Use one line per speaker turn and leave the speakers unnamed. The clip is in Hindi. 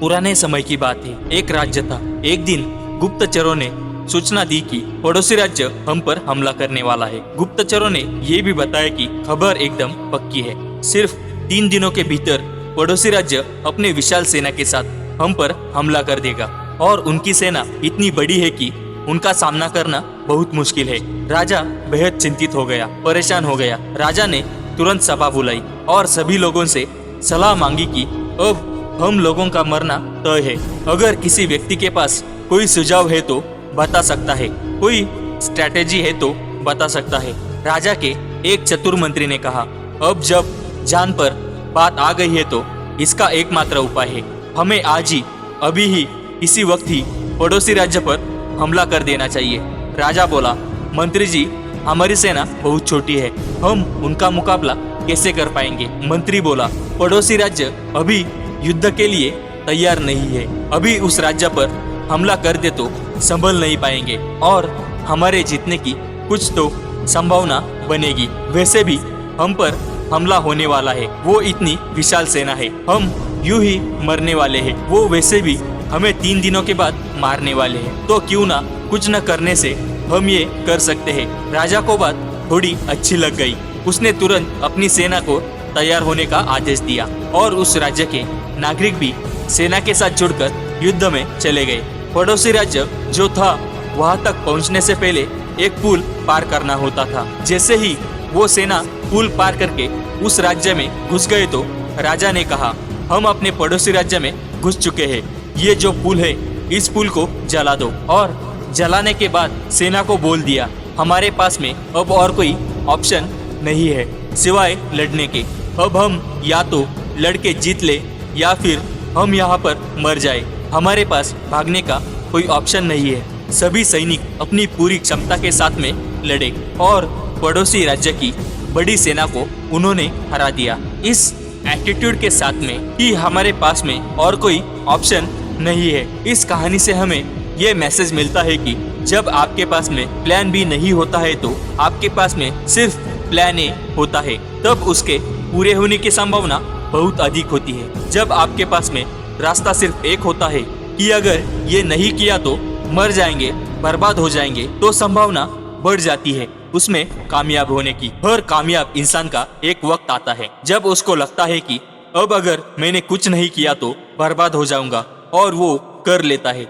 पुराने समय की बात है। एक राज्य था। एक दिन गुप्तचरों ने सूचना दी कि पड़ोसी राज्य हम पर हमला करने वाला है। गुप्तचरों ने ये भी बताया कि खबर एकदम पक्की है। सिर्फ 3 दिनों के भीतर पड़ोसी राज्य अपने विशाल सेना के साथ हम पर हमला कर देगा और उनकी सेना इतनी बड़ी है कि उनका सामना करना बहुत मुश्किल है। राजा बेहद चिंतित हो गया, परेशान हो गया। राजा ने तुरंत सभा बुलाई और सभी लोगों से सलाह मांगी कि अब हम लोगों का मरना तय है। अगर किसी व्यक्ति के पास कोई सुझाव है तो बता सकता है, कोई स्ट्रैटेजी है तो बता सकता है। राजा के एक चतुर मंत्री ने कहा, अब जब जान पर बात आ गई है तो इसका एकमात्र उपाय है, हमें आज ही, अभी ही, इसी वक्त ही पड़ोसी राज्य पर हमला कर देना चाहिए। राजा बोला, मंत्री जी, हमारी सेना बहुत छोटी है, हम उनका मुकाबला कैसे कर पाएंगे? मंत्री बोला, पड़ोसी राज्य अभी युद्ध के लिए तैयार नहीं है। अभी उस राज्य पर हमला कर दे तो संभल नहीं पाएंगे और हमारे जीतने की कुछ तो संभावना बनेगी। वैसे भी हम पर हमला होने वाला है, वो इतनी विशाल सेना है, हम यूं ही मरने वाले हैं। वो वैसे भी हमें 3 दिनों के बाद मारने वाले हैं, तो क्यों ना कुछ न करने से हम ये कर सकते हैं। राजा को बात थोड़ी अच्छी लग गई। उसने तुरंत अपनी सेना को तैयार होने का आदेश दिया और उस राज्य के नागरिक भी सेना के साथ जुड़कर युद्ध में चले गए। पड़ोसी राज्य जो था वहां तक पहुंचने से पहले एक पुल पार करना होता था। जैसे ही वो सेना पुल पार करके उस राज्य में घुस गए तो राजा ने कहा, हम अपने पड़ोसी राज्य में घुस चुके हैं, ये जो पुल है इस पुल को जला दो। और जलाने के बाद सेना को बोल दिया, हमारे पास में अब और कोई ऑप्शन नहीं है सिवाय लड़ने के। अब हम या तो लड़के जीत ले या फिर हम यहाँ पर मर जाए, हमारे पास भागने का कोई ऑप्शन नहीं है। सभी सैनिक अपनी पूरी क्षमता के साथ में लड़े और पड़ोसी राज्य की बड़ी सेना को उन्होंने हरा दिया। इस एटीट्यूड के साथ में कि हमारे पास में और कोई ऑप्शन नहीं है। इस कहानी से हमें ये मैसेज मिलता है कि जब आपके पास में प्लान बी नहीं होता है तो आपके पास में सिर्फ प्लान ए होता है, तब उसके पूरे होने की संभावना बहुत अधिक होती है। जब आपके पास में रास्ता सिर्फ एक होता है कि अगर ये नहीं किया तो मर जाएंगे, बर्बाद हो जाएंगे, तो संभावना बढ़ जाती है उसमें कामयाब होने की। हर कामयाब इंसान का एक वक्त आता है जब उसको लगता है कि अब अगर मैंने कुछ नहीं किया तो बर्बाद हो जाऊंगा, और वो कर लेता है।